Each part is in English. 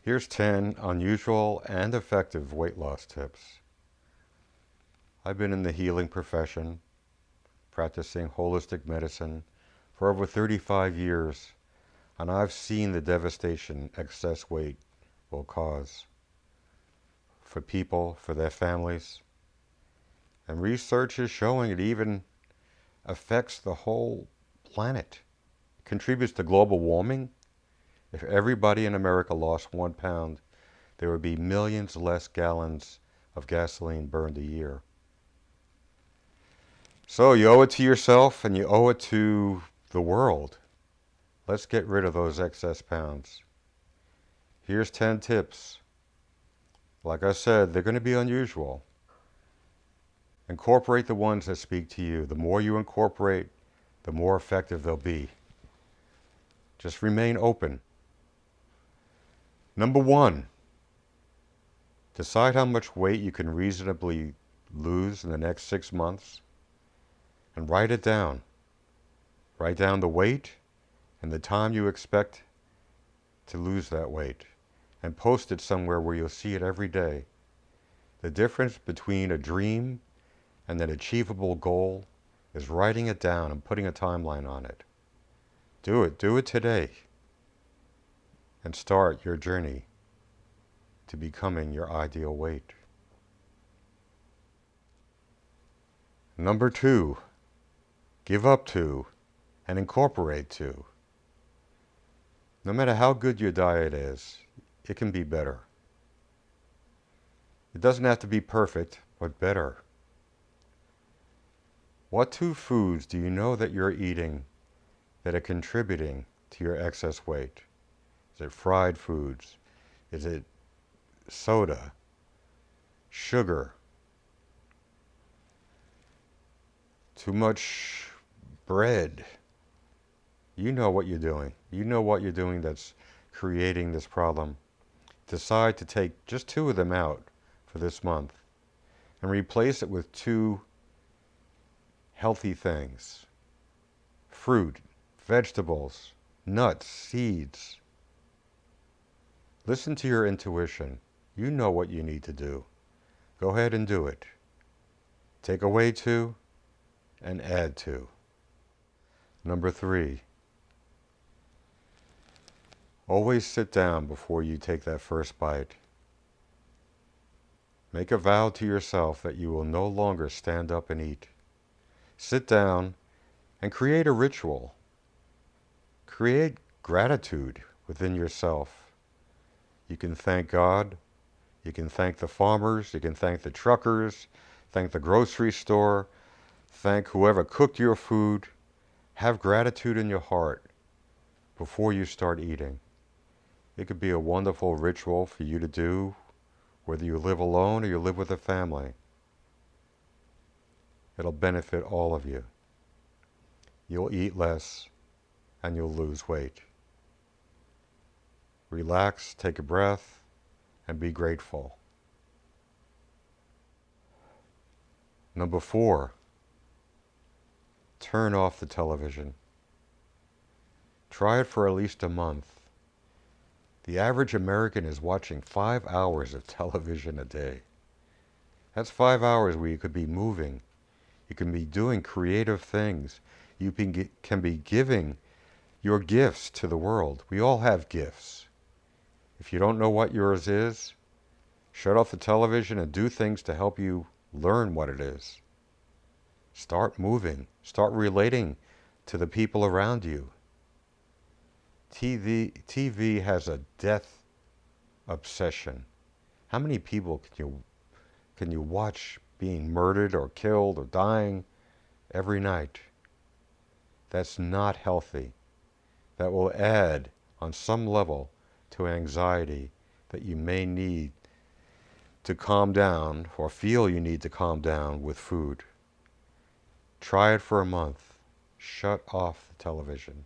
Here's 10 unusual and effective weight loss tips. I've been in the healing profession, practicing holistic medicine for over 35 years, and I've seen the devastation excess weight will cause for people, for their families. And research is showing it even affects the whole planet. It contributes to global warming. If everybody in America lost 1 pound, there would be millions less gallons of gasoline burned a year. So you owe it to yourself and you owe it to the world. Let's get rid of those excess pounds. Here's 10 tips. Like I said, they're going to be unusual. Incorporate the ones that speak to you. The more you incorporate, the more effective they'll be. Just remain open. Number 1, decide how much weight you can reasonably lose in the next 6 months and write it down. Write down the weight and the time you expect to lose that weight and post it somewhere where you'll see it every day. The difference between a dream and an achievable goal is writing it down and putting a timeline on it. Do it today, and start your journey to becoming your ideal weight. Number 2, give up to and incorporate to. No matter how good your diet is, it can be better. It doesn't have to be perfect, but better. What 2 foods do you know that you're eating that are contributing to your excess weight? Is it fried foods? Is it soda? Sugar? Too much bread? You know what you're doing. You know what you're doing that's creating this problem. Decide to take just 2 of them out for this month and replace it with 2 healthy things. Fruit, vegetables, nuts, seeds. Listen to your intuition. You know what you need to do. Go ahead and do it. Take away 2 and add 2. Number 3, always sit down before you take that first bite. Make a vow to yourself that you will no longer stand up and eat. Sit down and create a ritual. Create gratitude within yourself. You can thank God, you can thank the farmers, you can thank the truckers, thank the grocery store, thank whoever cooked your food. Have gratitude in your heart before you start eating. It could be a wonderful ritual for you to do, whether you live alone or you live with a family. It'll benefit all of you. You'll eat less and you'll lose weight. Relax, take a breath, and be grateful. Number 4, turn off the television. Try it for at least a month. The average American is watching 5 hours of television a day. That's 5 hours where you could be moving. You can be doing creative things. You can be giving your gifts to the world. We all have gifts. If you don't know what yours is, shut off the television and do things to help you learn what it is. Start moving. Start relating to the people around you. TV has a death obsession. How many people can you watch being murdered or killed or dying every night? That's not healthy. That will add on some level to anxiety that you may need to calm down or feel you need to calm down with food. Try it for a month. Shut off the television.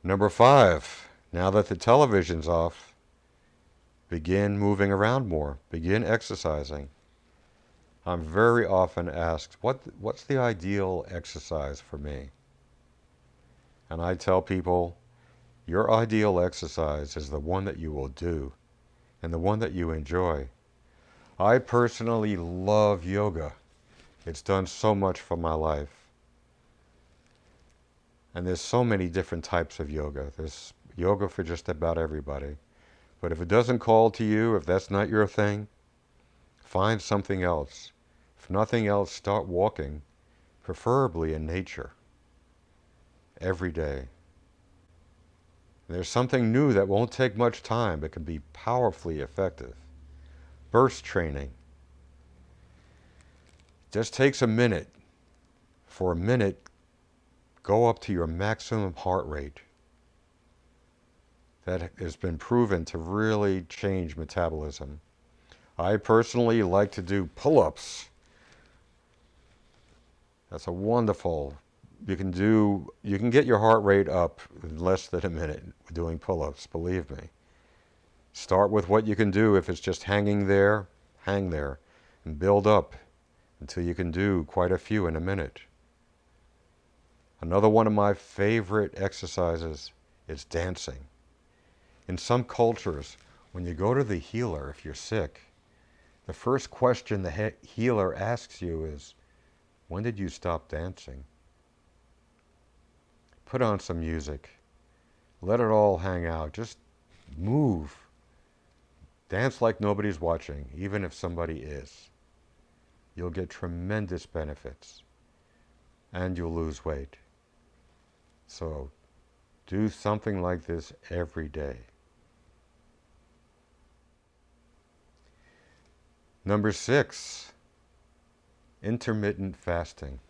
Number 5, now that the television's off, begin moving around more. Begin exercising. I'm very often asked, what's the ideal exercise for me? And I tell people, Your ideal exercise is the one that you will do and the one that you enjoy. I personally love yoga. It's done so much for my life. And there's so many different types of yoga. There's yoga for just about everybody. But if it doesn't call to you, if that's not your thing, find something else. If nothing else, start walking, preferably in nature, every day. There's something new that won't take much time but can be powerfully effective. Burst training. Just takes a minute. For a minute, go up to your maximum heart rate. That has been proven to really change metabolism. I personally like to do pull-ups. That's a wonderful, you can get your heart rate up in less than a minute doing pull-ups, believe me. Start with what you can do. If it's just hanging there, hang there and build up until you can do quite a few in a minute. Another one of my favorite exercises is dancing. In some cultures, when you go to the healer, if you're sick, the first question the healer asks you is, when did you stop dancing? Put on some music. Let it all hang out. Just move. Dance like nobody's watching, even if somebody is. You'll get tremendous benefits. And you'll lose weight. So, do something like this every day. Number 6, intermittent fasting.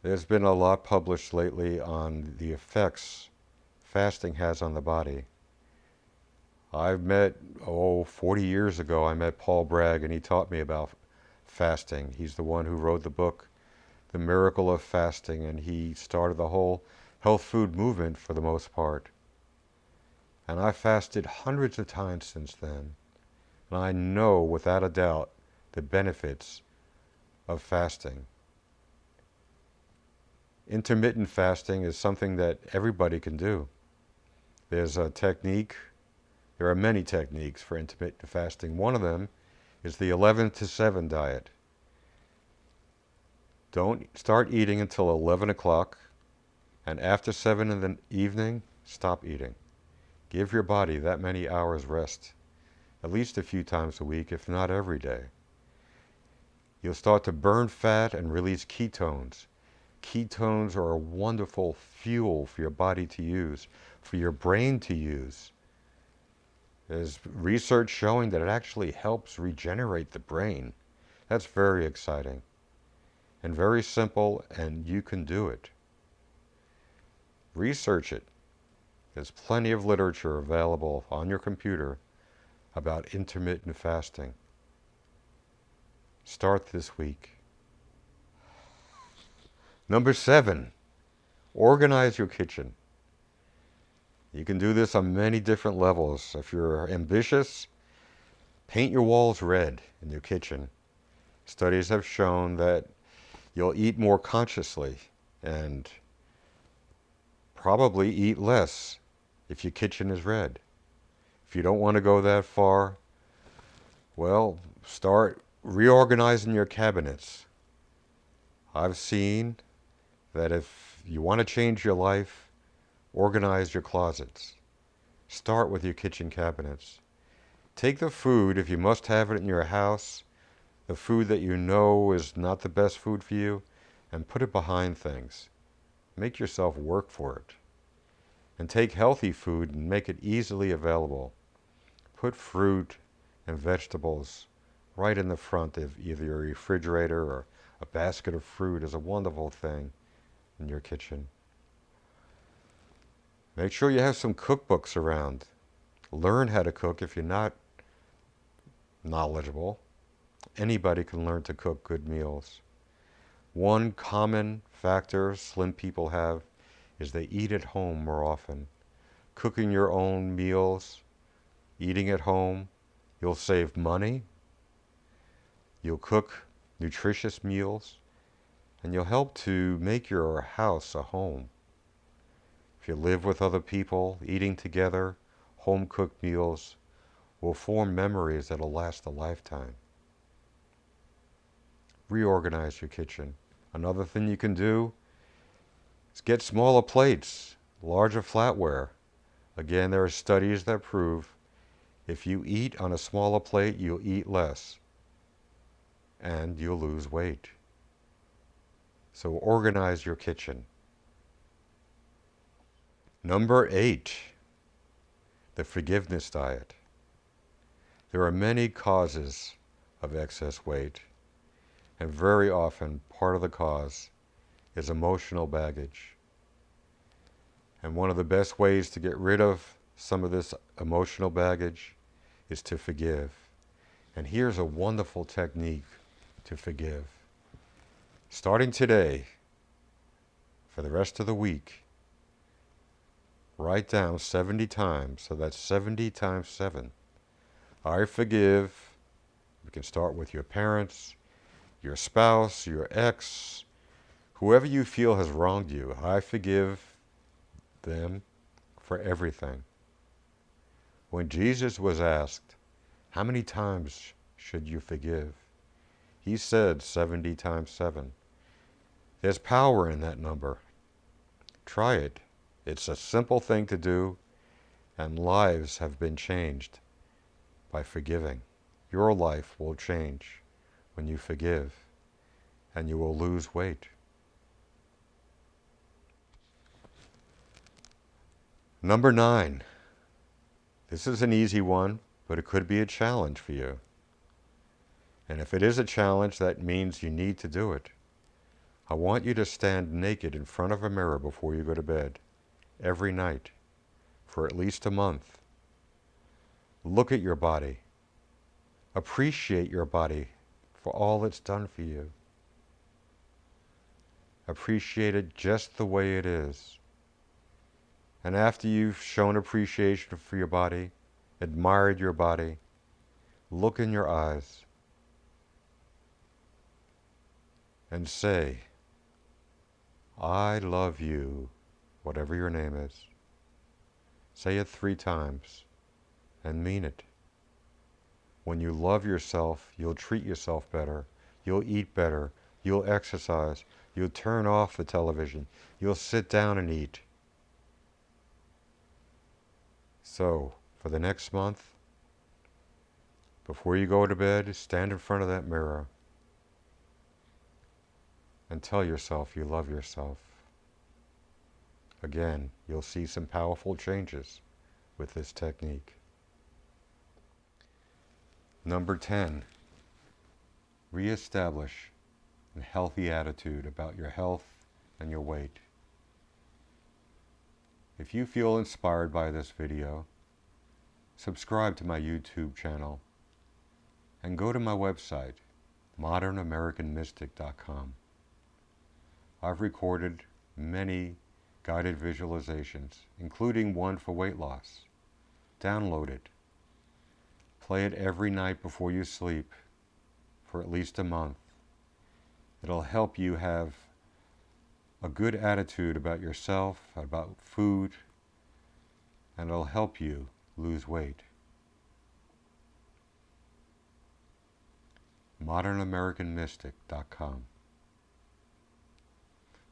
There's been a lot published lately on the effects fasting has on the body. I've met, 40 years ago, I met Paul Bragg, and he taught me about fasting. He's the one who wrote the book, The Miracle of Fasting, and he started the whole health food movement for the most part. And I've fasted hundreds of times since then. And I know without a doubt the benefits of fasting. Intermittent fasting is something that everybody can do. There's a technique, there are many techniques for intermittent fasting. One of them is the 11 to 7 diet. Don't start eating until 11 o'clock, and after 7 in the evening, stop eating. Give your body that many hours rest, at least a few times a week, if not every day. You'll start to burn fat and release ketones. Ketones are a wonderful fuel for your body to use, for your brain to use. There's research showing that it actually helps regenerate the brain. That's very exciting and very simple, and you can do it. Research it. There's plenty of literature available on your computer about intermittent fasting. Start this week. Number 7, organize your kitchen. You can do this on many different levels. If you're ambitious, paint your walls red in your kitchen. Studies have shown that you'll eat more consciously and probably eat less if your kitchen is red. If you don't want to go that far, well, start reorganizing your cabinets. I've seen that if you want to change your life, organize your closets. Start with your kitchen cabinets. Take the food, if you must have it in your house, the food that you know is not the best food for you, and put it behind things. Make yourself work for it. And take healthy food and make it easily available. Put fruit and vegetables right in the front of either your refrigerator, or a basket of fruit is a wonderful thing in your kitchen. Make sure you have some cookbooks around. Learn how to cook if you're not knowledgeable. Anybody can learn to cook good meals. One common factor slim people have is they eat at home more often. Cooking your own meals, eating at home, you'll save money, you'll cook nutritious meals, and you'll help to make your house a home. If you live with other people, eating together, home-cooked meals will form memories that'll last a lifetime. Reorganize your kitchen. Another thing you can do is get smaller plates, larger flatware. Again, there are studies that prove if you eat on a smaller plate, you'll eat less and you'll lose weight. So organize your kitchen. Number 8, the forgiveness diet. There are many causes of excess weight, and very often part of the cause is emotional baggage. And one of the best ways to get rid of some of this emotional baggage is to forgive. And here's a wonderful technique to forgive. Starting today, for the rest of the week, write down 70 times, so that's 70 times 7. I forgive. You can start with your parents, your spouse, your ex, whoever you feel has wronged you. I forgive them for everything. When Jesus was asked, how many times should you forgive? He said 70 times 7. There's power in that number. Try it. It's a simple thing to do, and lives have been changed by forgiving. Your life will change when you forgive, and you will lose weight. Number 9. This is an easy one, but it could be a challenge for you. And if it is a challenge, that means you need to do it. I want you to stand naked in front of a mirror before you go to bed, every night, for at least a month. Look at your body. Appreciate your body for all it's done for you. Appreciate it just the way it is. And after you've shown appreciation for your body, admired your body, look in your eyes and say, I love you, whatever your name is. Say it 3 times and mean it. When you love yourself, you'll treat yourself better, you'll eat better, you'll exercise, you'll turn off the television, you'll sit down and eat. So, for the next month, before you go to bed, stand in front of that mirror and tell yourself you love yourself. Again, you'll see some powerful changes with this technique. Number 10, reestablish a healthy attitude about your health and your weight. If you feel inspired by this video, subscribe to my YouTube channel and go to my website, modernamericanmystic.com. I've recorded many guided visualizations, including one for weight loss. Download it. Play it every night before you sleep for at least a month. It'll help you have a good attitude about yourself, about food, and it'll help you lose weight. modernamericanmystic.com.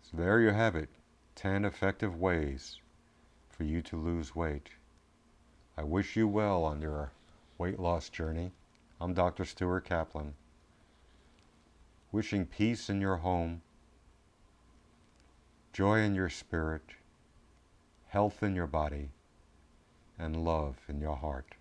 So there you have it, 10 effective ways for you to lose weight. I wish you well on your weight loss journey. I'm Dr. Stuart Kaplan, wishing peace in your home, joy in your spirit, health in your body, and love in your heart.